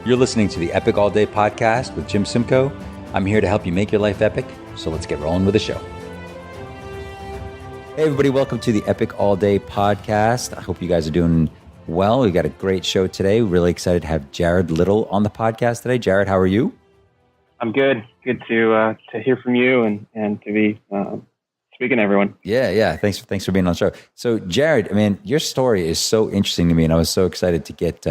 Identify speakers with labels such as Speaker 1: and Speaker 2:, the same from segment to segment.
Speaker 1: You're listening to the Epic All Day podcast with Jim Simcoe. I'm here to help you make your life epic, so let's get rolling with the show. Hey everybody, welcome to the Epic All Day podcast. I hope you guys are doing well. We've got a great show today. Really excited to have Jared Little on the podcast today. Jared, how are you?
Speaker 2: I'm good. Good to hear from you and to be speaking to everyone.
Speaker 1: Yeah. Thanks for being on the show. So Jared, I mean, your story is so interesting to me, and I was so excited to get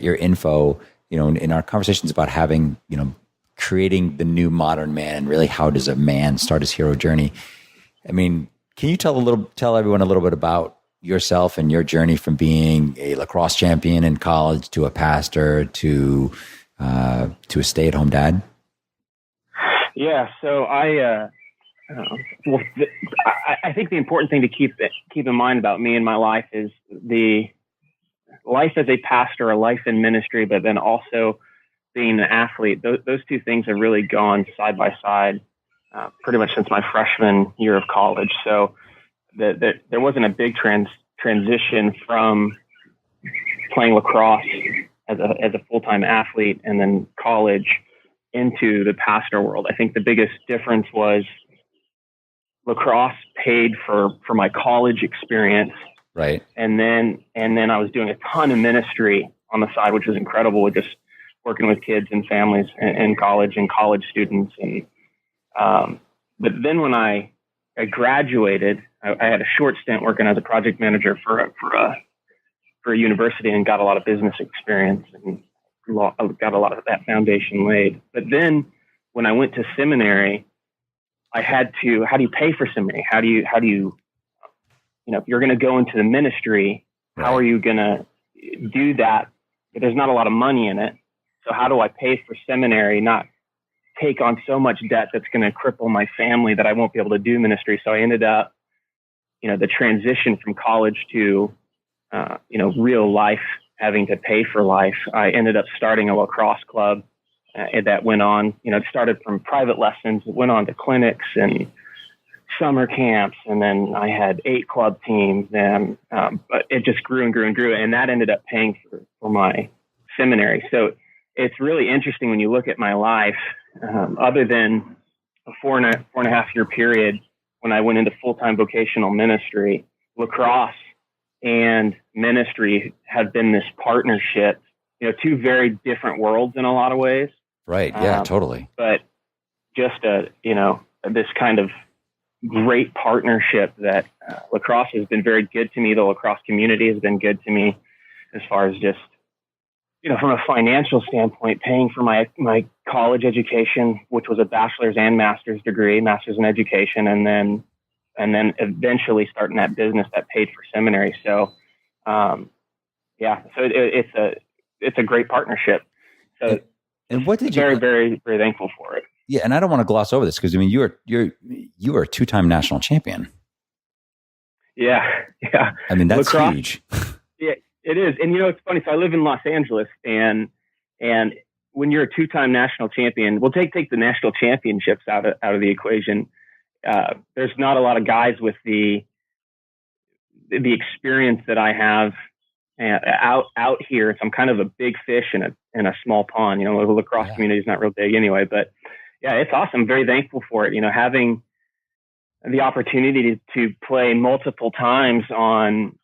Speaker 1: your info, in our conversations about having, creating the new modern man, and really how does a man start his hero journey? I mean, can you tell everyone a little bit about yourself and your journey from being a lacrosse champion in college to a pastor to a stay-at-home dad?
Speaker 2: Yeah. So I think the important thing to keep in mind about me and my life is the life as a pastor, a life in ministry, but then also being an athlete. Those two things have really gone side by side pretty much since my freshman year of college. So there wasn't a big transition from playing lacrosse as a full-time athlete and then college into the pastor world. I think the biggest difference was lacrosse paid for my college experience.
Speaker 1: Right.
Speaker 2: And then I was doing a ton of ministry on the side, which was incredible, with just working with kids and families in college and college students. And, but then when I graduated, I had a short stint working as a project manager for a university and got a lot of business experience and got a lot of that foundation laid. But then when I went to seminary, I had to, how do you pay for seminary? How do you, if you're going to go into the ministry, how are you going to do that? But there's not a lot of money in it. So how do I pay for seminary, not take on so much debt that's going to cripple my family that I won't be able to do ministry? So I ended up, the transition from college to, real life, having to pay for life. I ended up starting a lacrosse club that went on, it started from private lessons. It went on to clinics and summer camps, and then I had 8 club teams, and but it just grew and grew and grew, and that ended up paying for my seminary. So it's really interesting when you look at my life, other than a four and a half year period when I went into full-time vocational ministry, lacrosse and ministry have been this partnership, two very different worlds in a lot of ways.
Speaker 1: Right. Yeah, totally.
Speaker 2: But just this kind of great partnership that lacrosse has been very good to me. The lacrosse community has been good to me as far as just, from a financial standpoint, paying for my college education, which was a bachelor's and master's degree, master's in education, and then eventually starting that business that paid for seminary. So, so it's a great partnership. So,
Speaker 1: and what did you
Speaker 2: very, very, very thankful for it.
Speaker 1: Yeah, and I don't want to gloss over this because I mean you are a 2-time national champion.
Speaker 2: Yeah.
Speaker 1: I mean that's
Speaker 2: lacrosse,
Speaker 1: huge.
Speaker 2: Yeah, it is. And it's funny. So I live in Los Angeles, and when you're a 2-time national champion, we'll take the national championships out of the equation. There's not a lot of guys with the experience that I have out here. So I'm kind of a big fish in a small pond. The lacrosse community is not real big anyway, but. Yeah, it's awesome. Very thankful for it. Having the opportunity to play multiple times on,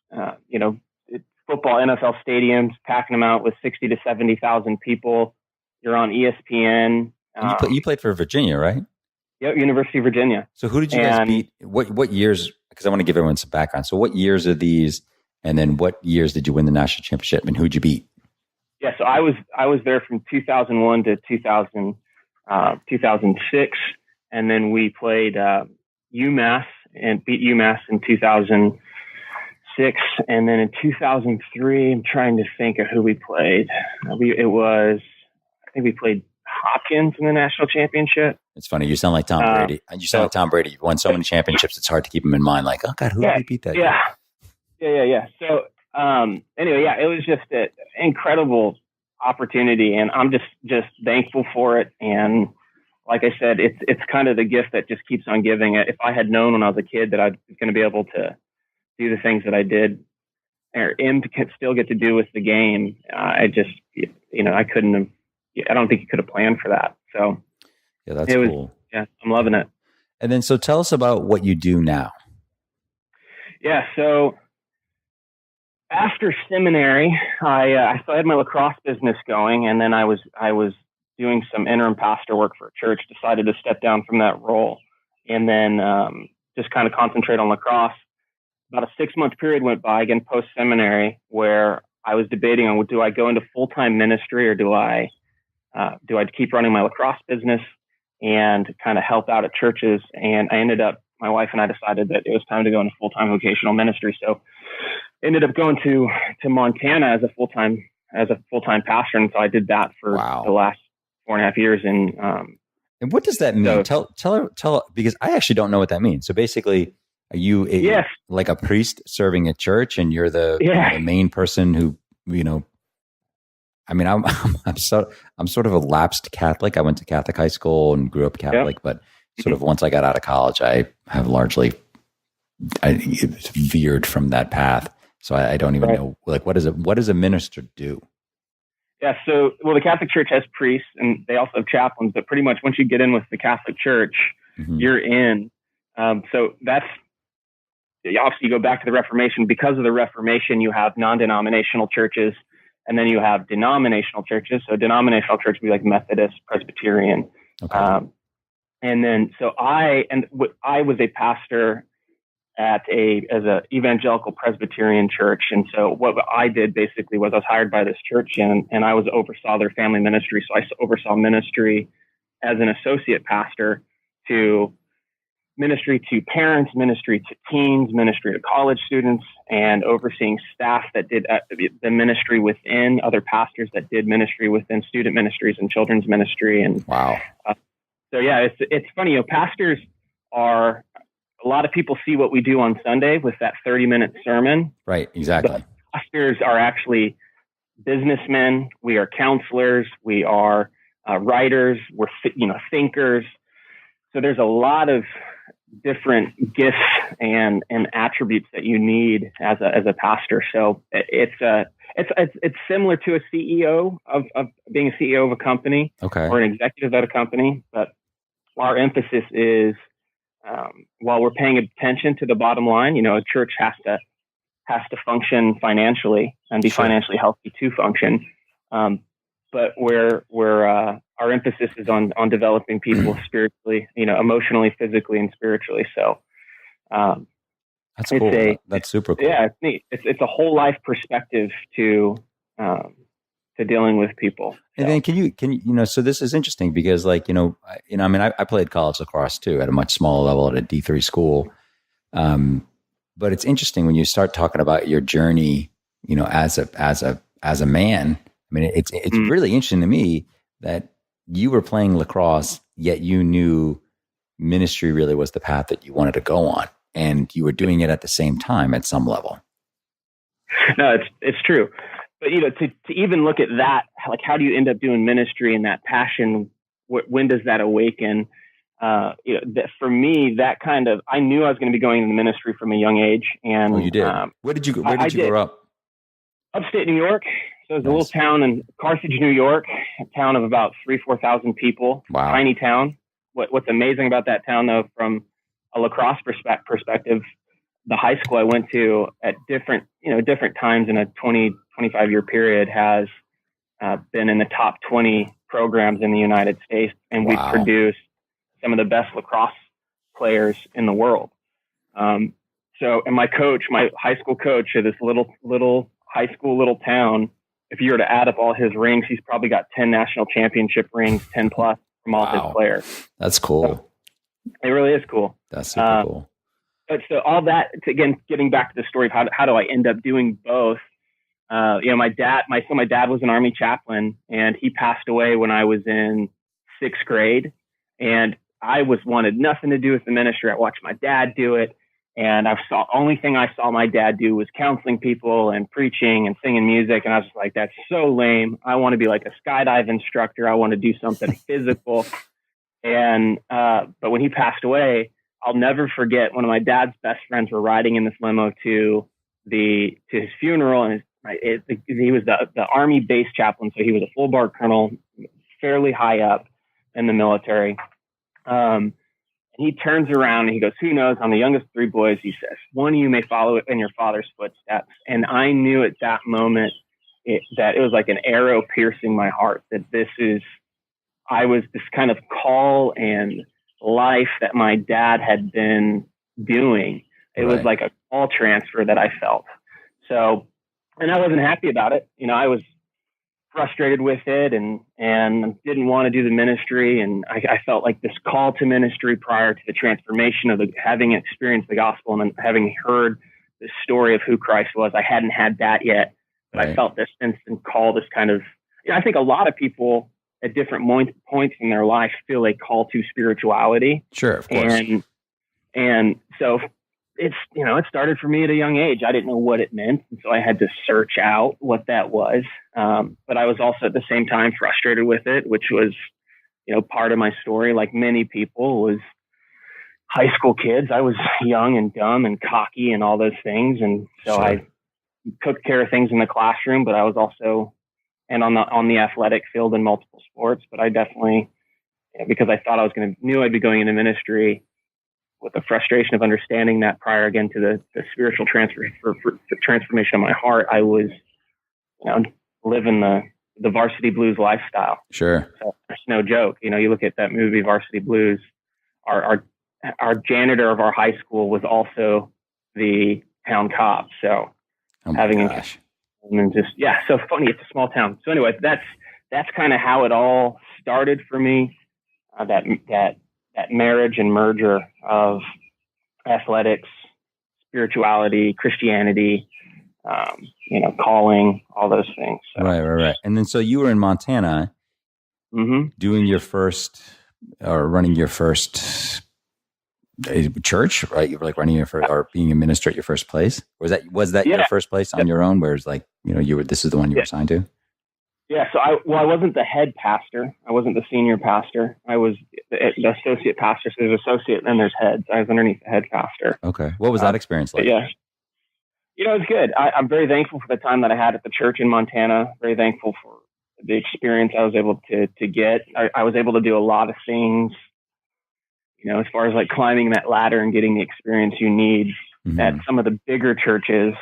Speaker 2: football, NFL stadiums, packing them out with 60 to 70,000 people. You're on ESPN.
Speaker 1: You played for Virginia, right?
Speaker 2: Yep, University of Virginia.
Speaker 1: So who did you guys beat? What years? Because I want to give everyone some background. So what years are these? And then what years did you win the national championship? And who'd you beat?
Speaker 2: Yeah, so I was there from 2001 to 2006, and then we played UMass and beat UMass in 2006, and then in 2003, I'm trying to think of who we played. I think we played Hopkins in the national championship.
Speaker 1: It's funny. You sound like Tom Brady. You sound like Tom Brady. You've won so many championships, it's hard to keep them in mind. Like, oh God, who did we beat that?
Speaker 2: Yeah. So anyway, it was just an incredible opportunity, and I'm just thankful for it. And like I said, it's kind of the gift that just keeps on giving. If I had known when I was a kid that I was going to be able to do the things that I did or him to still get to do with the game. I just, I couldn't have, I don't think he could have planned for that. So
Speaker 1: yeah, that's cool.
Speaker 2: Yeah, I'm loving it.
Speaker 1: And then, so tell us about what you do now.
Speaker 2: Yeah. So after seminary, I still had my lacrosse business going, and then I was doing some interim pastor work for a church, decided to step down from that role, and then just kind of concentrate on lacrosse. About a 6-month period went by, again, post-seminary, where I was debating on, do I go into full-time ministry, or do I keep running my lacrosse business and kind of help out at churches? And my wife and I decided that it was time to go into full-time vocational ministry. So ended up going to Montana as a full-time pastor. And so I did that for the last 4.5 years.
Speaker 1: And what does that mean? So, tell, because I actually don't know what that means. So basically, are you like a priest serving at church, and you're the main person who, I mean, I'm sort of a lapsed Catholic. I went to Catholic high school and grew up Catholic, but sort of once I got out of college, I have largely veered from that path. So I don't even know, like, what does a minister do?
Speaker 2: Yeah. So, the Catholic Church has priests, and they also have chaplains, but pretty much once you get in with the Catholic Church, you're in. So that's, obviously you go back to the Reformation. Because of the Reformation, you have non-denominational churches, and then you have denominational churches. So denominational church would be like Methodist, Presbyterian. Okay. And then, so I was a pastor as a evangelical Presbyterian church. And so what I did basically was I was hired by this church, and I oversaw their family ministry. So I oversaw ministry as an associate pastor, to ministry to parents, ministry to teens, ministry to college students, and overseeing staff that did the ministry within, other pastors that did ministry within student ministries and children's ministry. And
Speaker 1: wow.
Speaker 2: So yeah, it's funny, pastors are, a lot of people see what we do on Sunday with that 30-minute sermon.
Speaker 1: Right, exactly.
Speaker 2: But pastors are actually businessmen. We are counselors. We are writers. We're thinkers. So there's a lot of different gifts and attributes that you need as a pastor. So it's similar to a CEO of being a CEO of a company, or an executive at a company. But our emphasis is, while we're paying attention to the bottom line, a church has to function financially and be financially healthy to function. But our emphasis is on developing people spiritually, emotionally, physically, and spiritually. So
Speaker 1: that's cool. That's super cool.
Speaker 2: Yeah, it's neat. It's a whole life perspective to dealing with people.
Speaker 1: And then can you so this is interesting because, like, I played college lacrosse too at a much smaller level at a D3 school. But it's interesting when you start talking about your journey, as a man. I mean, it's really interesting to me that you were playing lacrosse, yet you knew ministry really was the path that you wanted to go on, and you were doing it at the same time at some level.
Speaker 2: No, it's true. But, to even look at that, like, how do you end up doing ministry and that passion? When does that awaken? For me, that kind of, I knew I was going to be going into ministry from a young age. And
Speaker 1: you did. Where did you grow up?
Speaker 2: Upstate New York. So it was a little town in Carthage, New York, a town of about 4,000 people.
Speaker 1: Wow.
Speaker 2: Tiny town. What's amazing about that town, though, from a lacrosse perspective, the high school I went to at different times in a 25-year period has been in the top 20 programs in the United States. And we've produced some of the best lacrosse players in the world. And my high school coach at this little high school, little town, if you were to add up all his rings, he's probably got 10 national championship rings, 10 plus from all his players.
Speaker 1: That's cool.
Speaker 2: So it really is cool.
Speaker 1: That's super cool.
Speaker 2: But so all that, again, getting back to the story of how do I end up doing both? My dad was an Army chaplain, and he passed away when I was in 6th grade, and I wanted nothing to do with the ministry. I watched my dad do it. And only thing I saw my dad do was counseling people and preaching and singing music. And I was just like, that's so lame. I want to be like a skydive instructor. I want to do something physical. And, but when he passed away, I'll never forget, one of my dad's best friends were riding in this limo to to his funeral, and he was the Army base chaplain, so he was a full bar colonel, fairly high up in the military. And he turns around and he goes, "Who knows? I'm the youngest of three boys." He says, "One of you may follow in your father's footsteps." And I knew at that moment that it was like an arrow piercing my heart, that I was this kind of call and life that my dad had been doing. It was like a call transfer that I felt. So, and I wasn't happy about it. I was frustrated with it and didn't want to do the ministry. And I felt like this call to ministry prior to the transformation of having experienced the gospel and having heard the story of who Christ was. I hadn't had that yet, but I felt this instant call, this kind of, I think a lot of people at different points in their life feel a call to spirituality.
Speaker 1: Sure, of course.
Speaker 2: And so it started for me at a young age. I didn't know what it meant. And so I had to search out what that was. But I was also at the same time frustrated with it, which was, part of my story, like many people, was high school kids. I was young and dumb and cocky and all those things. And so I took care of things in the classroom, but I was also, and on the athletic field in multiple sports, but I definitely, because I thought knew I'd be going into ministry, with the frustration of understanding that prior again to the spiritual transformation of my heart, I was, living the varsity blues lifestyle.
Speaker 1: Sure. So
Speaker 2: it's no joke. You look at that movie, Varsity Blues, our janitor of our high school was also the town cop. So and just, so funny. It's a small town. So anyway, that's kind of how it all started for me. That marriage and merger of athletics, spirituality, Christianity, calling, all those things. So.
Speaker 1: Right. And then, so you were in Montana doing your first, or running your first church, right? You were like running your first, or being a minister at your first place. Was that your first place on your own, where it's like, this is the one you were assigned to?
Speaker 2: Yeah, so I wasn't the head pastor. I wasn't the senior pastor. I was the associate pastor. So there's associate and then there's heads. I was underneath the head pastor.
Speaker 1: Okay. What was that experience like?
Speaker 2: Yeah. It was good. I'm very thankful for the time that I had at the church in Montana. Very thankful for the experience I was able to get. I was able to do a lot of things, as far as like climbing that ladder and getting the experience you need at some of the bigger churches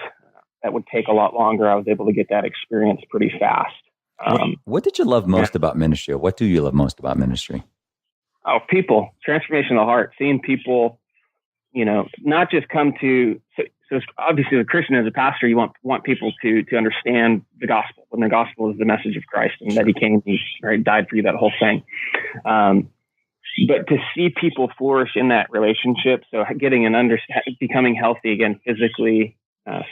Speaker 2: that would take a lot longer. I was able to get that experience pretty fast.
Speaker 1: What did you love most about ministry? Or what do you love most about ministry?
Speaker 2: Oh, people, transformation of the heart, seeing people, not just come to, so obviously as a Christian, as a pastor, you want people to understand the gospel, and the gospel is the message of Christ and that he came, he died for you, that whole thing. But to see people flourish in that relationship, so getting becoming healthy again, physically,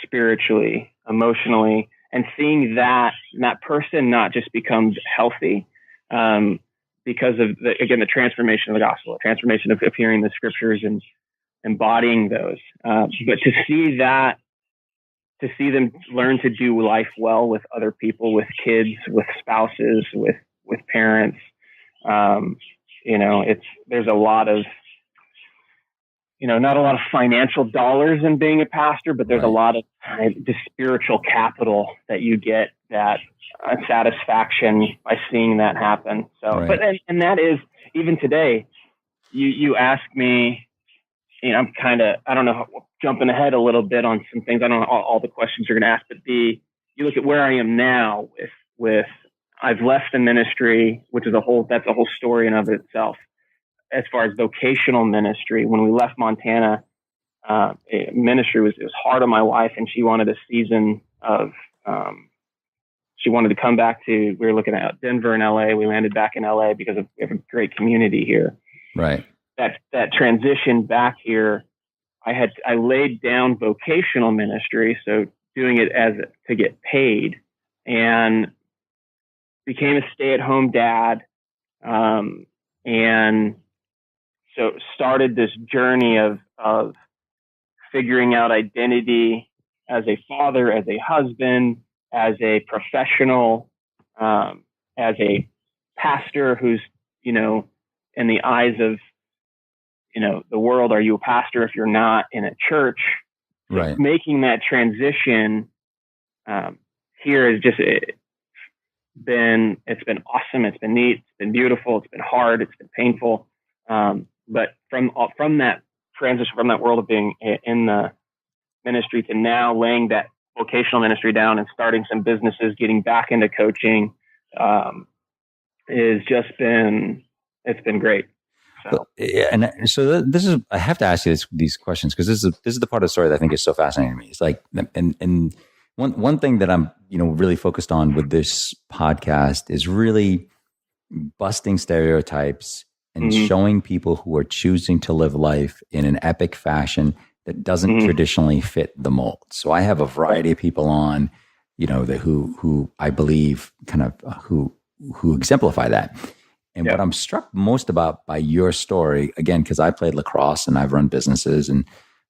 Speaker 2: spiritually, emotionally, and seeing that person not just becomes healthy because of the transformation of the gospel, the transformation of hearing the scriptures and embodying those, but to see them learn to do life well with other people, with kids, with spouses, with parents. There's a lot of, not a lot of financial dollars in being a pastor, but there's a lot of just spiritual capital that you get, that satisfaction by seeing that happen. So, but that is, even today, you ask me, I'm I don't know, jumping ahead a little bit on some things. I don't know all the questions you're going to ask, but you look at where I am now with I've left the ministry, which is that's a whole story in of itself. As far as vocational ministry, when we left Montana, ministry was hard on my wife, and she wanted a season of, she wanted to come back we were looking at Denver and LA. We landed back in LA because we have a great community here.
Speaker 1: Right.
Speaker 2: That transition back here, I laid down vocational ministry, so doing it to get paid, and became a stay-at-home dad, and so started this journey of figuring out identity as a father, as a husband, as a professional, as a pastor who's, in the eyes of, the world, are you a pastor if you're not in a church?
Speaker 1: Right.
Speaker 2: Making that transition here has just it's been awesome. It's been neat. It's been beautiful. It's been hard. It's been painful. But from that transition, from that world of being in the ministry to now laying that vocational ministry down and starting some businesses, getting back into coaching, it's been great. So.
Speaker 1: And so this is, I have to ask you these questions because this is the part of the story that I think is so fascinating to me. It's like, and one thing that I'm, really focused on with this podcast is really busting stereotypes and showing people who are choosing to live life in an epic fashion that doesn't traditionally fit the mold. So I have a variety of people on, who I believe kind of who exemplify that. And what I'm struck most about by your story, again, because I played lacrosse and I've run businesses and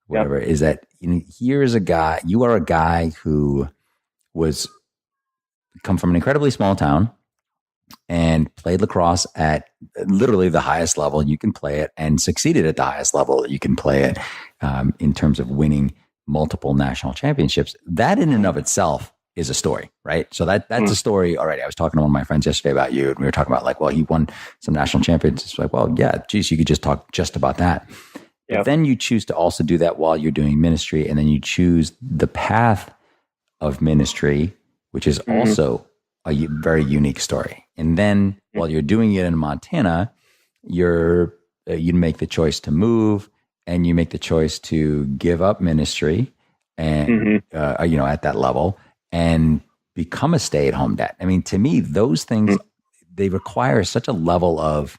Speaker 1: whatever, is that here's a guy, you are a guy who come from an incredibly small town and played lacrosse at literally the highest level you can play it and succeeded at the highest level that you can play it in terms of winning multiple national championships. That in and of itself is a story, right? So that's a story already. I was talking to one of my friends yesterday about you, and we were talking about like, well, he won some national championships. It's like, well, yeah, geez, you could just talk just about that. Yep. But then you choose to also do that while you're doing ministry, and then you choose the path of ministry, which is also a very unique story. And then while you're doing it in Montana, you make the choice to move, and you make the choice to give up ministry and at that level and become a stay-at-home dad. I mean, to me, those things, they require such a level of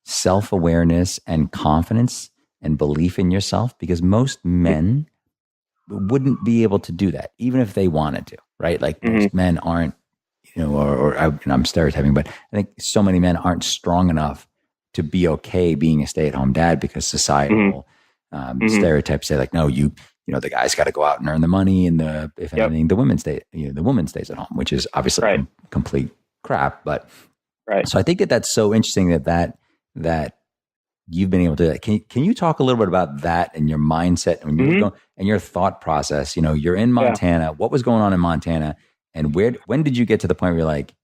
Speaker 1: self-awareness and confidence and belief in yourself, because most men wouldn't be able to do that, even if they wanted to, right? Like most men aren't, I'm stereotyping, but I think so many men aren't strong enough to be okay being a stay-at-home dad because societal stereotypes say like, no, the guy's got to go out and earn the money, and anything, the woman stays at home, which is obviously complete crap. But so I think that's so interesting that you've been able to do that. Can you talk a little bit about that and your mindset and and your thought process? You're in Montana. What was going on in Montana, and when did you get to the point where you're like,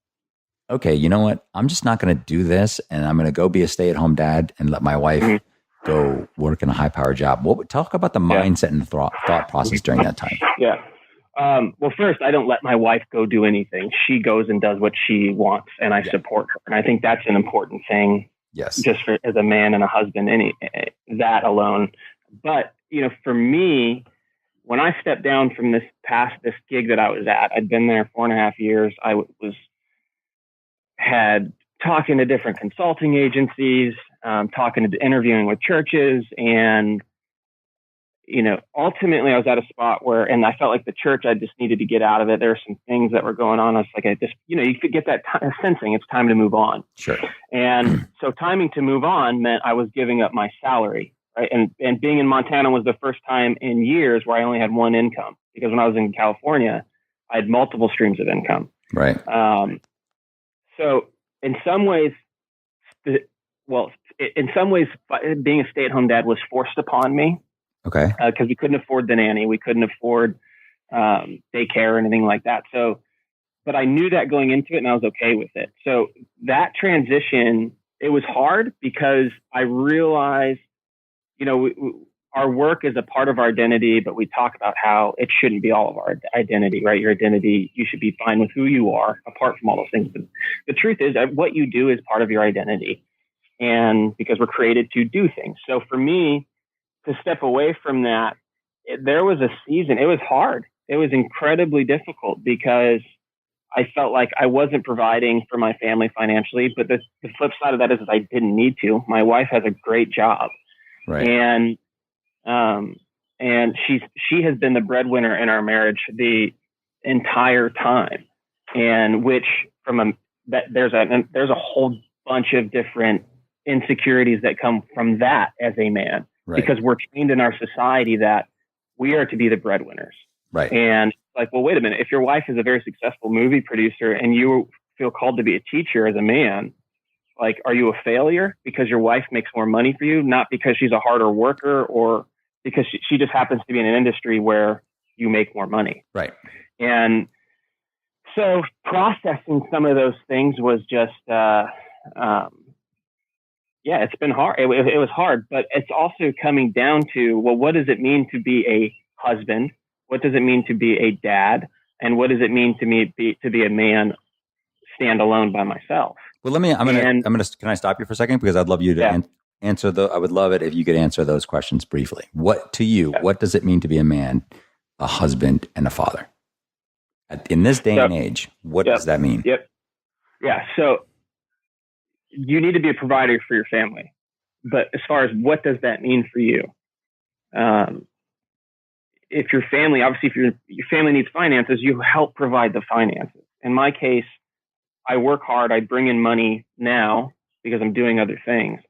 Speaker 1: okay, you know what? I'm just not going to do this, and I'm going to go be a stay-at-home dad and let my wife go work in a high-powered job. Talk about the mindset and thought process during that time.
Speaker 2: Yeah. Well, first, I don't let my wife go do anything. She goes and does what she wants, and I support her. And I think that's an important thing.
Speaker 1: Yes.
Speaker 2: Just as a man and a husband, that alone. But, for me, when I stepped down from this gig that I was at, I'd been there 4.5 years. I had talking to different consulting agencies, interviewing with churches, and ultimately I was at a spot where, and I felt like the church, I just needed to get out of it. There were some things that were going on. I was like, you could get that sensing it's time to move on.
Speaker 1: Sure.
Speaker 2: And so timing to move on meant I was giving up my salary, right? And being in Montana was the first time in years where I only had one income, because when I was in California, I had multiple streams of income.
Speaker 1: Right.
Speaker 2: So in some ways, being a stay-at-home dad was forced upon me.
Speaker 1: Okay.
Speaker 2: Because we couldn't afford the nanny, we couldn't afford daycare or anything like that. So, but I knew that going into it, and I was okay with it. So that transition, it was hard because I realized, our work is a part of our identity, but we talk about how it shouldn't be all of our identity, right? Your identity, you should be fine with who you are apart from all those things. But the truth is that what you do is part of your identity, and because we're created to do things. So for me to step away from that, there was a season, it was hard. It was incredibly difficult because I felt like I wasn't providing for my family financially, but the flip side of that is I didn't need to. My wife has a great job.
Speaker 1: Right.
Speaker 2: And she has been the breadwinner in our marriage the entire time. And there's a whole bunch of different insecurities that come from that as a man, because we're trained in our society that we are to be the breadwinners.
Speaker 1: Right.
Speaker 2: And like, well, wait a minute. If your wife is a very successful movie producer and you feel called to be a teacher as a man, like, are you a failure because your wife makes more money for you, not because she's a harder worker or because she just happens to be in an industry where you make more money.
Speaker 1: Right.
Speaker 2: And so processing some of those things was just, it's been hard. It was hard, but it's also coming down to, well, what does it mean to be a husband? What does it mean to be a dad? And what does it mean to me to be a man, stand alone by myself?
Speaker 1: Well, can I stop you for a second? Because I'd love you to answer I would love it if you could answer those questions briefly. What does it mean to be a man, a husband, and a father? In this day and age, what does that mean?
Speaker 2: Yep. Yeah. So you need to be a provider for your family. But as far as what does that mean for you? If your family, obviously, if your family needs finances, you help provide the finances. In my case, I work hard. I bring in money now because I'm doing other things.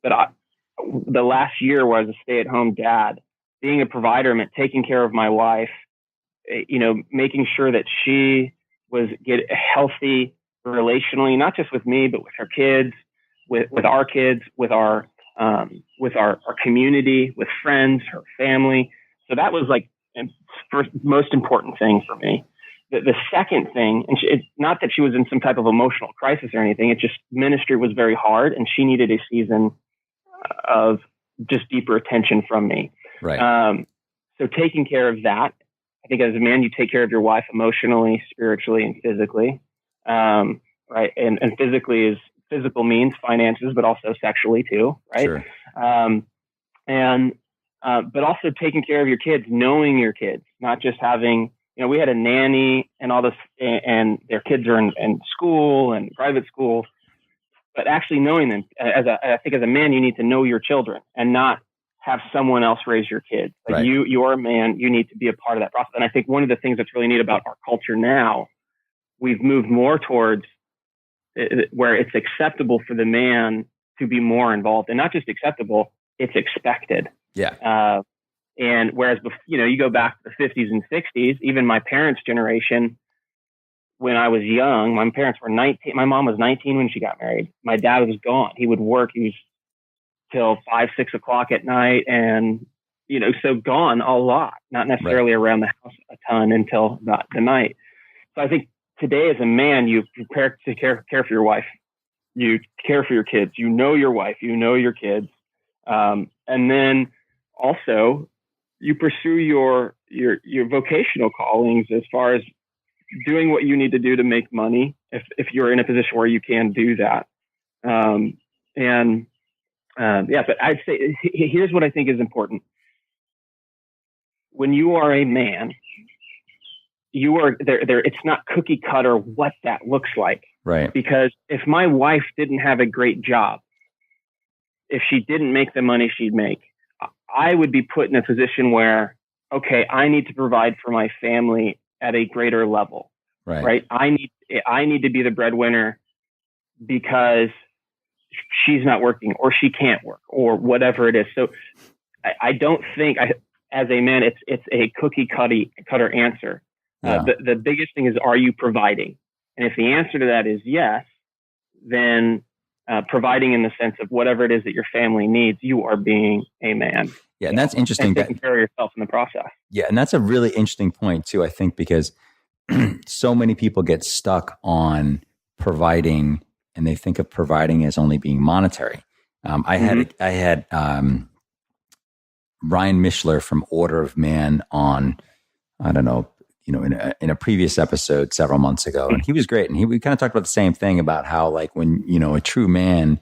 Speaker 2: But the last year where I was a stay-at-home dad, being a provider meant taking care of my wife, making sure that she was healthy relationally, not just with me, but with her kids, with our kids, with our community, with friends, her family. So that was like the first most important thing for me. The second thing, and it's not that she was in some type of emotional crisis or anything. It just ministry was very hard, and she needed a season of just deeper attention from me.
Speaker 1: Right.
Speaker 2: So taking care of that, I think as a man, you take care of your wife emotionally, spiritually, and physically. Right. And physical means finances, but also sexually too. Right.
Speaker 1: Sure.
Speaker 2: But also taking care of your kids, knowing your kids, not just having, we had a nanny and all this, and their kids are in school and private school, but actually knowing them. I think as a man, you need to know your children and not have someone else raise your kids. Like
Speaker 1: right.
Speaker 2: You're a man, you need to be a part of that process. And I think one of the things that's really neat about our culture now, we've moved more towards where it's acceptable for the man to be more involved, and not just acceptable, it's expected.
Speaker 1: Yeah.
Speaker 2: And whereas, you go back to the 50s and 60s, even my parents' generation, when I was young, my parents were 19. My mom was 19 when she got married. My dad was gone. He would work. He was till 5, 6 o'clock at night. And, so gone a lot, not necessarily around the house a ton until the night. So I think today as a man, you prepare to care for your wife. You care for your kids. You know your wife. You know your kids. And then also you pursue your vocational callings as far as doing what you need to do to make money if you're in a position where you can do that. But I'd say here's what I think is important. When you are a man, you are there. It's not cookie cutter what that looks like.
Speaker 1: Right.
Speaker 2: Because if my wife didn't have a great job, if she didn't make the money she'd make, I would be put in a position where, okay, I need to provide for my family at a greater level. Right. I need to be the breadwinner because she's not working or she can't work or whatever it is. So I don't think as a man, it's a cookie cutter answer.
Speaker 1: Yeah.
Speaker 2: The biggest thing is, are you providing? And if the answer to that is yes, then providing in the sense of whatever it is that your family needs, you are being a man.
Speaker 1: Yeah, and that's interesting.
Speaker 2: And taking care of yourself in the process.
Speaker 1: Yeah, and that's a really interesting point too, I think, because so many people get stuck on providing, and they think of providing as only being monetary. I had Ryan Mishler from Order of Man on, I don't know, in a previous episode several months ago, and he was great. And we kind of talked about the same thing about how, like, when a true man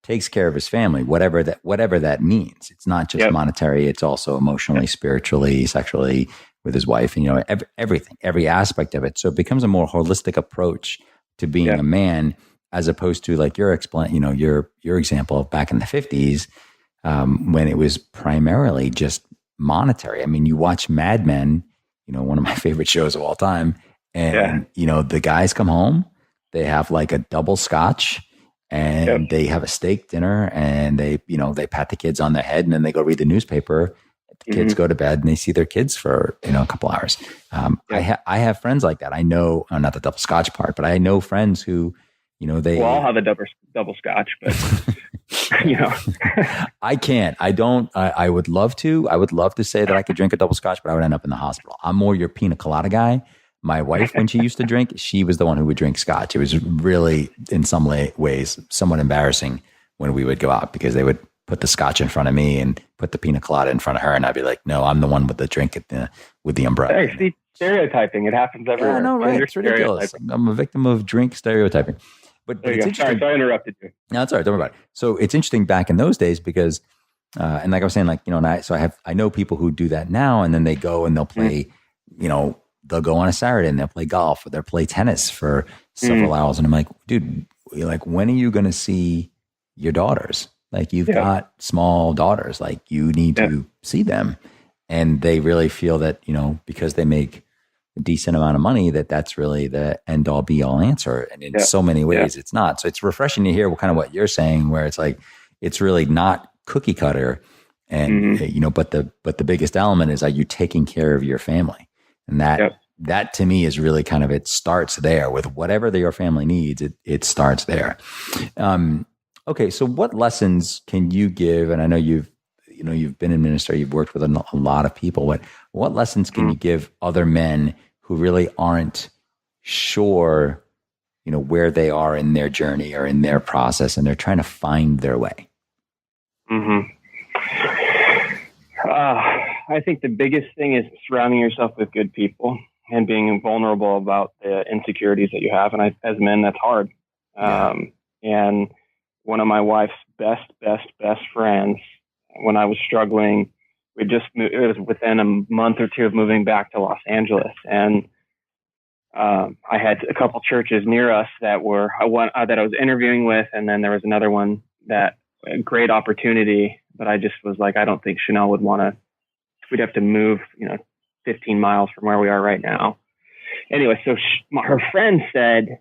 Speaker 1: takes care of his family, whatever that means, it's not just monetary; it's also emotionally, spiritually, sexually, with his wife, and everything, every aspect of it. So it becomes a more holistic approach to being a man, as opposed to like your example of back in the 50s, when it was primarily just monetary. I mean, you watch Mad Men, one of my favorite shows of all time, and the guys come home, they have like a double scotch, and they have a steak dinner, and they pat the kids on the head, and then they go read the newspaper. The kids go to bed, and they see their kids for a couple hours. I have friends like that. I know, not the double scotch part, but I know friends who they.
Speaker 2: Well, I'll have a double scotch, but
Speaker 1: I can't. I don't. I would love to. I would love to say that I could drink a double scotch, but I would end up in the hospital. I'm more your pina colada guy. My wife, when she used to drink, she was the one who would drink scotch. It was really, in some ways, somewhat embarrassing when we would go out because they would put the scotch in front of me and put the pina colada in front of her, and I'd be like, "No, I'm the one with the drink with the umbrella."
Speaker 2: Hey, see, stereotyping. It happens everywhere.
Speaker 1: Yeah, no, right. It's ridiculous. I'm a victim of drink stereotyping. But it's interesting.
Speaker 2: Sorry, I interrupted you.
Speaker 1: No, it's all right. Don't worry about it. So it's interesting back in those days because, and like I was saying, and I know people who do that now, and then they go and they'll play, they'll go on a Saturday and they'll play golf or they'll play tennis for several hours. And I'm like, dude, when are you going to see your daughters? Like you've got small daughters, like you need to see them. And they really feel that, because they make a decent amount of money, that's really the end all be all answer. And in so many ways it's not. So it's refreshing to hear kind of what you're saying, where it's like, it's really not cookie cutter. And, but the biggest element is, are you taking care of your family? And that to me is really kind of, it starts there with whatever your family needs. It starts there. Okay. So what lessons can you give? And I know you've been in ministry, you've worked with a lot of people. What lessons can you give other men who really aren't sure, where they are in their journey or in their process, and they're trying to find their way?
Speaker 2: I think the biggest thing is surrounding yourself with good people and being vulnerable about the insecurities that you have. And as men, that's hard. And one of my wife's best friends, when I was struggling, it was within a month or two of moving back to Los Angeles. And I had a couple churches near us that I was interviewing with. And then there was another one that a great opportunity, but I just was like, I don't think Chanel would we'd have to move, 15 miles from where we are right now. Anyway, so her friend said,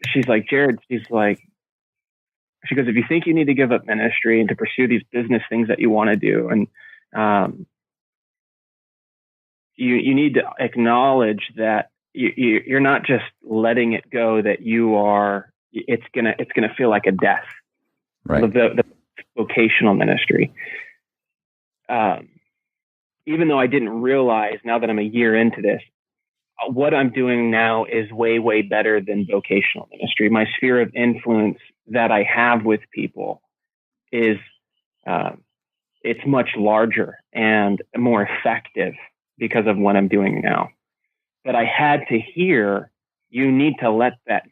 Speaker 2: she's like, Jared, she goes, if you think you need to give up ministry and to pursue these business things that you want to do, and you need to acknowledge that you're not just letting it go, that it's gonna feel like a death.
Speaker 1: Right.
Speaker 2: The vocational ministry. Even though I didn't realize, now that I'm a year into this, what I'm doing now is way, way better than vocational ministry. My sphere of influence that I have with people is, it's much larger and more effective because of what I'm doing now. But I had to hear, you need to let that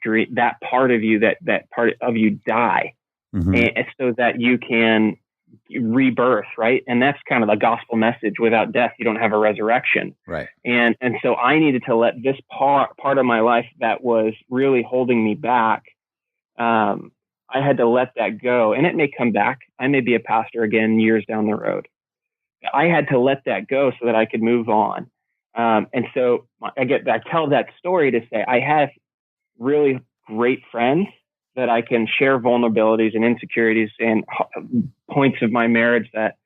Speaker 2: part of you, that part of you die, and so that you can rebirth, right? And that's kind of the gospel message. Without death, you don't have a resurrection.
Speaker 1: Right.
Speaker 2: And so I needed to let this part of my life that was really holding me back, I had to let that go. And it may come back. I may be a pastor again years down the road. I had to let that go so that I could move on. And so I tell that story to say I have really great friends that I can share vulnerabilities and insecurities and points of my marriage that,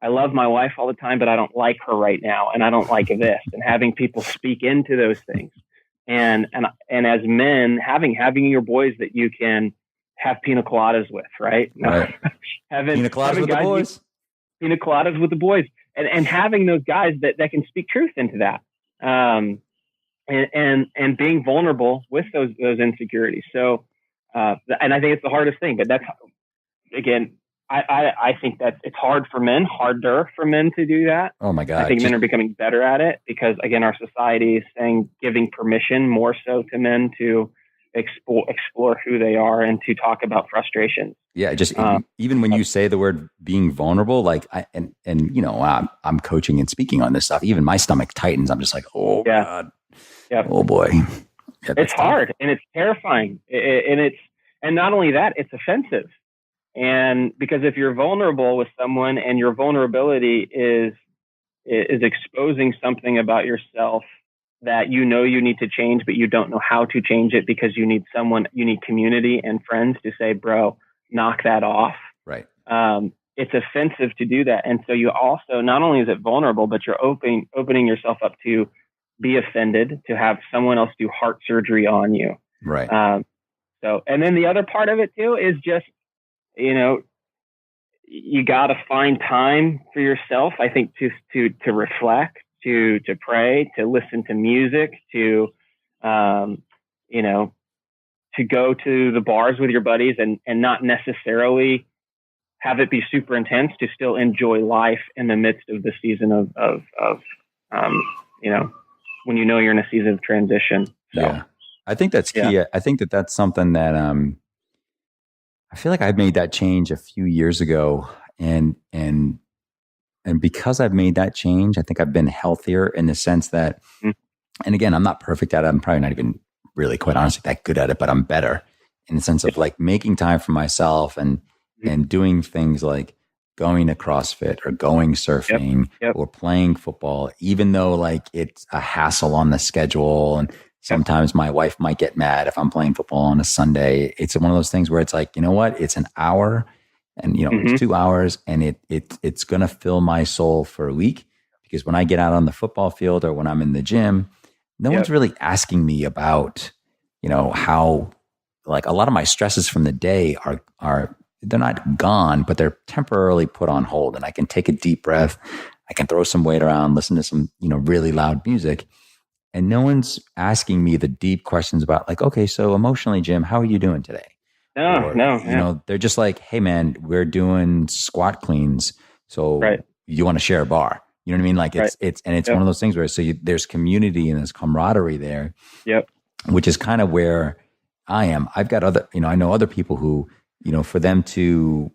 Speaker 2: I love my wife all the time, but I don't like her right now. And I don't like this, and having people speak into those things. And as men, having your boys that you can have pina coladas with, right?
Speaker 1: Right. Pina coladas with the boys.
Speaker 2: Pina coladas with the boys. And having those guys that can speak truth into that. And being vulnerable with those insecurities. So, and I think it's the hardest thing, but that's, again, I think that it's harder for men to do that.
Speaker 1: Oh my God.
Speaker 2: I think men are becoming better at it because, again, our society is giving permission more so to men to explore who they are and to talk about frustrations.
Speaker 1: Yeah. Just even when you say the word being vulnerable, like I'm coaching and speaking on this stuff, even my stomach tightens. I'm just like, oh God.
Speaker 2: Yep.
Speaker 1: Oh boy. Yeah,
Speaker 2: it's hard and it's terrifying. And not only that, it's offensive. And because if you're vulnerable with someone and your vulnerability is exposing something about yourself that you need to change, but you don't know how to change it because you need community and friends to say, bro, knock that off.
Speaker 1: Right.
Speaker 2: It's offensive to do that. And so you also, not only is it vulnerable, but you're opening yourself up to be offended, to have someone else do heart surgery on you.
Speaker 1: Right.
Speaker 2: So, and then the other part of it too is just, you know, you got to find time for yourself. I think to reflect, to pray, to listen to music, to, you know, to go to the bars with your buddies and not necessarily have it be super intense, to still enjoy life in the midst of the season of you know, when you know you're in a season of transition. So,
Speaker 1: yeah, I think that's key.
Speaker 2: yeah.
Speaker 1: I think that's something that I feel like I made that change a few years ago, and because I've made that change, I think I've been healthier in the sense that, and again, I'm not perfect at it. I'm probably not even really, quite honestly, that good at it, but I'm better in the sense of like making time for myself and doing things like going to CrossFit or going surfing or playing football, even though like it's a hassle on the schedule. And sometimes my wife might get mad if I'm playing football on a Sunday. It's one of those things where it's like, you know what? It's an hour and, you know, it's 2 hours and it's going to fill my soul for a week, because when I get out on the football field or when I'm in the gym, no one's really asking me about, you know, how like a lot of my stresses from the day are they're not gone, but they're temporarily put on hold, and I can take a deep breath. I can throw some weight around, listen to some, you know, really loud music, and no one's asking me the deep questions about like, okay, so emotionally, Jim, how are you doing today?
Speaker 2: No,
Speaker 1: You know, they're just like, hey man, we're doing squat cleans. So you want to share a bar? You know what I mean? Like it's one of those things where, there's community and there's camaraderie there. Which is kind of where I am. I've got other, you know, I know other people who, you know, for them to,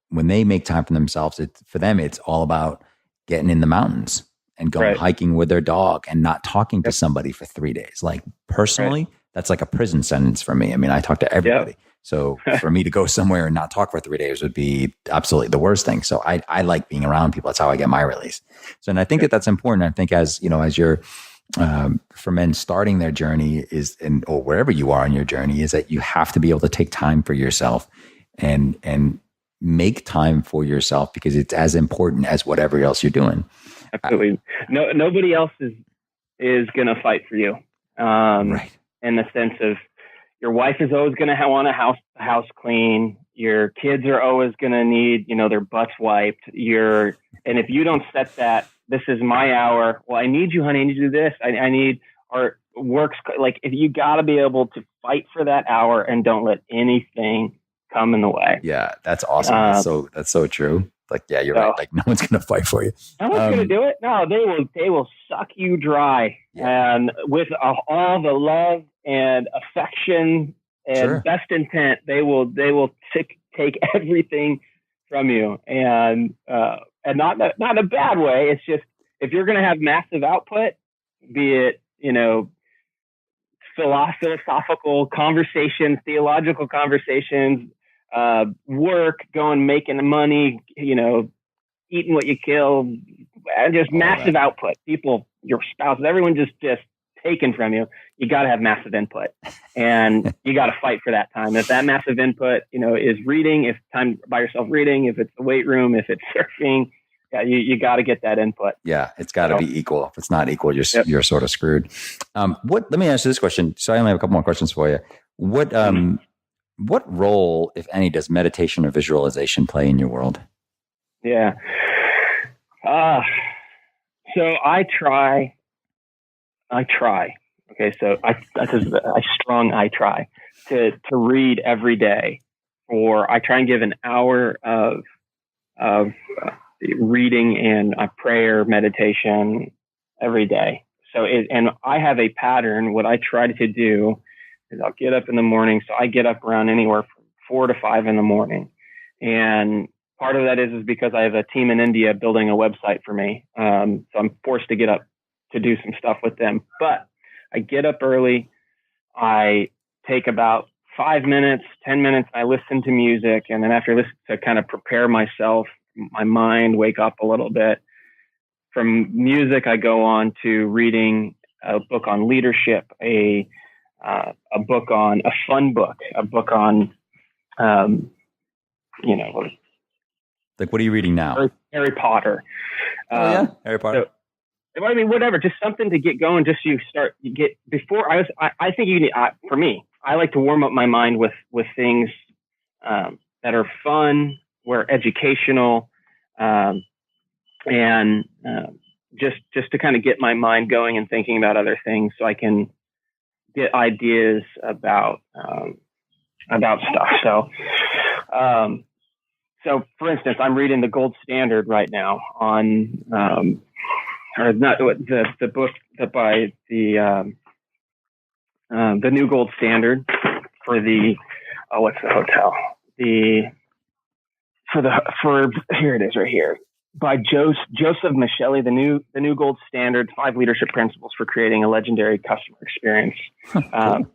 Speaker 1: when they make time for themselves, for them, it's all about getting in the mountains and going hiking with their dog and not talking to somebody for 3 days. Like personally, that's like a prison sentence for me. I mean, I talk to everybody. So for me to go somewhere and not talk for 3 days would be absolutely the worst thing. So I like being around people. That's how I get my release. So, and I think that's important. I think as, you know, as you're, for men starting their journey or wherever you are on your journey, is that you have to be able to take time for yourself and make time for yourself, because it's as important as whatever else you're doing.
Speaker 2: Absolutely. Nobody else is going to fight for you. In the sense of, your wife is always going to want a house clean. Your kids are always going to need, you know, their butts wiped. And if you don't set that, this is my hour. Well, I need you, honey. I need you to do this. I need our works. Like, if you got to be able to fight for that hour and don't let anything come in the way.
Speaker 1: Yeah, that's awesome. That's so true. Like, yeah, you're right. Like, no one's going to fight for you.
Speaker 2: No one's going to do it. No, they will suck you dry, and with all the love and affection and best intent, they will take everything from you, and not in a bad way. It's just, if you're going to have massive output, be it, you know, philosophical conversations, theological conversations, work, going, making the money, you know, eating what you kill, and just massive output. People, your spouse, everyone just taken from you. You got to have massive input, and you got to fight for that time. If that massive input, you know, is reading, if time by yourself reading, if it's the weight room, if it's surfing, you got to get that input.
Speaker 1: Yeah, it's got to be equal. If it's not equal, you're sort of screwed. Let me ask you this question. So I only have a couple more questions for you. What role, if any, does meditation or visualization play in your world?
Speaker 2: Yeah. So I try. Okay. So I try to read every day, or I try and give an hour of reading and a prayer, meditation every day. So and I have a pattern. What I try to do is I'll get up in the morning. So I get up around anywhere from 4 to 5 in the morning. And part of that is because I have a team in India building a website for me. So I'm forced to get up to do some stuff with them. But I get up early. I take about 5 minutes, 10 minutes. I listen to music. And then after I listen, to kind of prepare myself, my mind, wake up a little bit. From music, I go on to reading a book on leadership, a book on a fun book, a book on, you know,
Speaker 1: like, what are you reading now?
Speaker 2: Harry Potter.
Speaker 1: Harry Potter.
Speaker 2: So, I mean, whatever, just something to get going. Just I think you need, for me, I like to warm up my mind with things that are fun, were educational, and just to kind of get my mind going and thinking about other things, so I can get ideas about stuff. So for instance, I'm reading the Gold Standard right now on, or not the book by the New Gold Standard for the what's the hotel? Here it is right here, by Joseph Michelli, the new Gold Standard, 5 leadership principles for creating a legendary customer experience.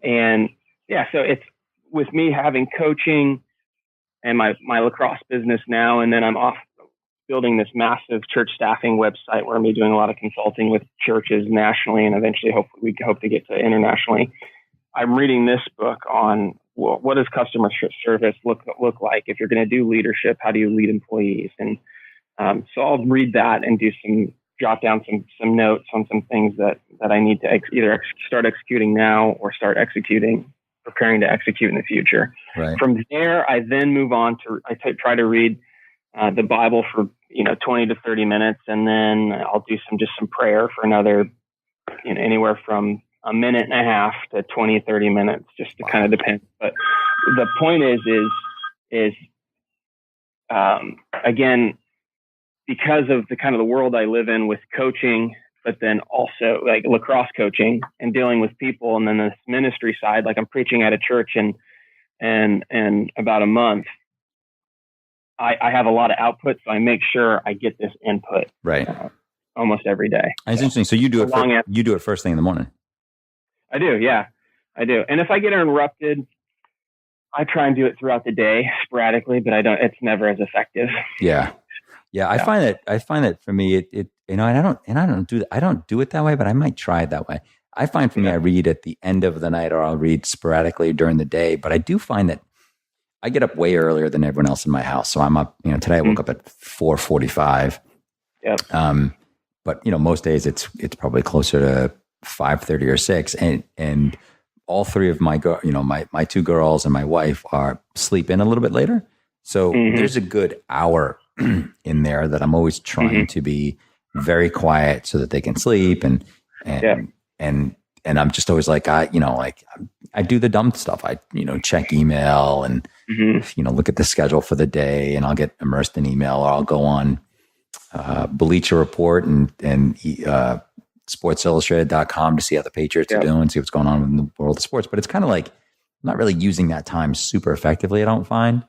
Speaker 2: And yeah, so it's with me having coaching and my lacrosse business now, and then I'm off building this massive church staffing website where I'm doing a lot of consulting with churches nationally, and eventually we hope to get to internationally. I'm reading this book on, well, what does customer service look like? If you're going to do leadership, how do you lead employees? And so I'll read that and jot down some notes on some things that I need to either start executing now or start preparing to execute in the future.
Speaker 1: Right.
Speaker 2: From there, I then move on to, try to read the Bible for 20 to 30 minutes, and then I'll do some prayer for another anywhere from a minute and a half to 20, 30 minutes, just to kind of depend. But the point is again, because of the kind of the world I live in with coaching, but then also like lacrosse coaching and dealing with people, and then this ministry side, like I'm preaching at a church in about a month. I have a lot of output, so I make sure I get this input
Speaker 1: right
Speaker 2: almost every day.
Speaker 1: That's interesting. So you do it first thing in the morning.
Speaker 2: I do, yeah, I do. And if I get interrupted, I try and do it throughout the day sporadically, but it's never as effective.
Speaker 1: Yeah. I find that for me, and I don't do it that way, but I might try it that way. I find for me, I read at the end of the night, or I'll read sporadically during the day, but I do find that I get up way earlier than everyone else in my house. So I'm up, today I woke up at 4:45.
Speaker 2: Yep.
Speaker 1: But most days it's probably closer to 5:30 or 6. And all 3 of my my 2 girls and my wife sleep in a little bit later. So there's a good hour in there that I'm always trying to be very quiet so that they can sleep. And I'm just always like, I do the dumb stuff. I, check email and, look at the schedule for the day, and I'll get immersed in email, or I'll go on Bleacher Report and sportsillustrated.com to see how the Patriots are doing, see what's going on in the world of sports. But it's kind of like, I'm not really using that time super effectively, I don't find.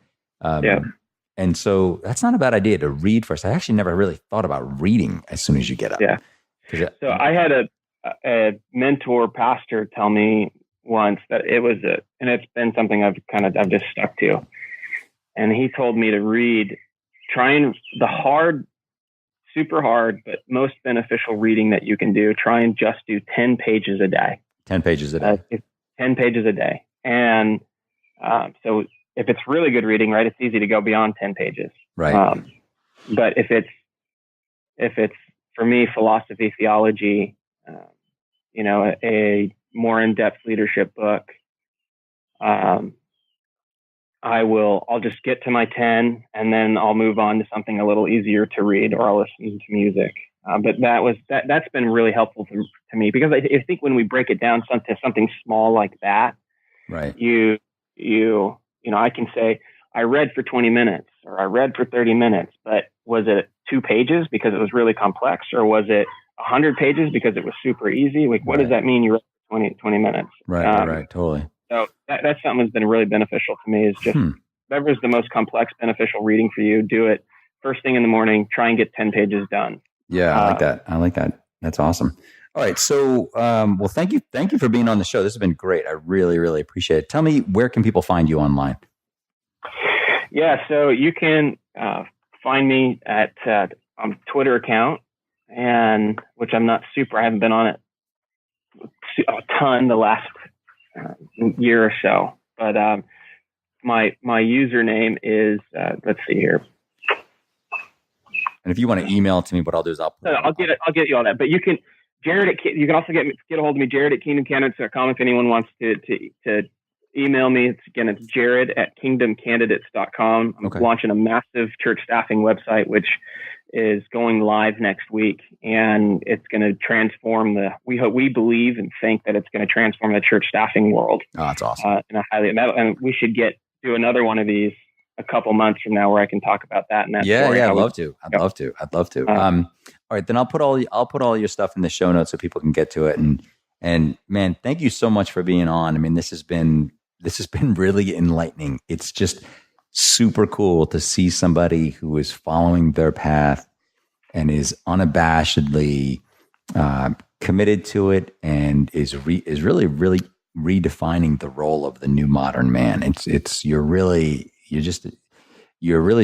Speaker 1: And so that's not a bad idea to read first. I actually never really thought about reading as soon as you get up.
Speaker 2: Yeah. So I had a mentor pastor tell me once that and it's been something I've just stuck to. And he told me to read, super hard, but most beneficial reading that you can do, try and just do 10 pages a day.
Speaker 1: 10 pages a day.
Speaker 2: 10 pages a day. And so if it's really good reading, right, it's easy to go beyond 10 pages.
Speaker 1: Right.
Speaker 2: But if it's for me, philosophy, theology, a more in-depth leadership book, I'll just get to my 10, and then I'll move on to something a little easier to read, or I'll listen to music. But that's been really helpful to me, because I think when we break it down to something small like that,
Speaker 1: right,
Speaker 2: I can say I read for 20 minutes or I read for 30 minutes, but was it 2 pages because it was really complex, or was it 100 pages because it was super easy? Like, what does that mean? You read for 20 minutes.
Speaker 1: Right. Right. Totally.
Speaker 2: So that's something that's been really beneficial to me, is just whatever's the most complex, beneficial reading for you, do it first thing in the morning, try and get 10 pages done.
Speaker 1: Yeah. I like that. That's awesome. All right. So, well, thank you for being on the show. This has been great. I really, really appreciate it. Tell me, where can people find you online?
Speaker 2: Yeah. So you can find me at on Twitter account, which I'm not I haven't been on it a ton the last year or so, but my username is let's see here.
Speaker 1: And if you want to email it to me, what I'll do is I'll
Speaker 2: get you all that. But you can you can also get a hold of me, Jared at kingdomcandidates.com, if anyone wants to email me. It's jared@kingdomcandidates.com. I'm launching a massive church staffing website, which is going live next week, and it's going to transform we believe and think that it's going to transform the church staffing world.
Speaker 1: Oh, that's awesome.
Speaker 2: And we should do another one of these a couple months from now where I can talk about that. And that story.
Speaker 1: I'd love to. I'd love to. All right, then I'll put all your stuff in the show notes so people can get to it. And man, thank you so much for being on. I mean, this has been really enlightening. It's just super cool to see somebody who is following their path and is unabashedly committed to it, and is really redefining the role of the new modern man. You're really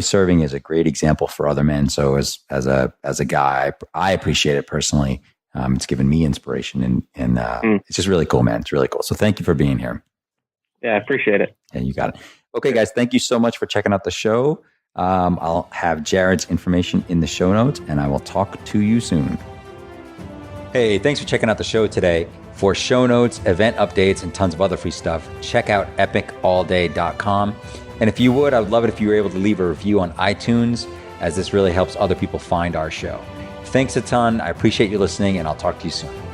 Speaker 1: serving as a great example for other men. So as a guy, I appreciate it personally. It's given me inspiration, and it's just really cool, man. It's really cool. So thank you for being here.
Speaker 2: Yeah, I appreciate it.
Speaker 1: Yeah, you got it. Okay, guys, thank you so much for checking out the show. I'll have Jared's information in the show notes, and I will talk to you soon. Hey, thanks for checking out the show today. For show notes, event updates, and tons of other free stuff, check out epicallday.com. And if you would, I would love it if you were able to leave a review on iTunes, as this really helps other people find our show. Thanks a ton. I appreciate you listening, and I'll talk to you soon.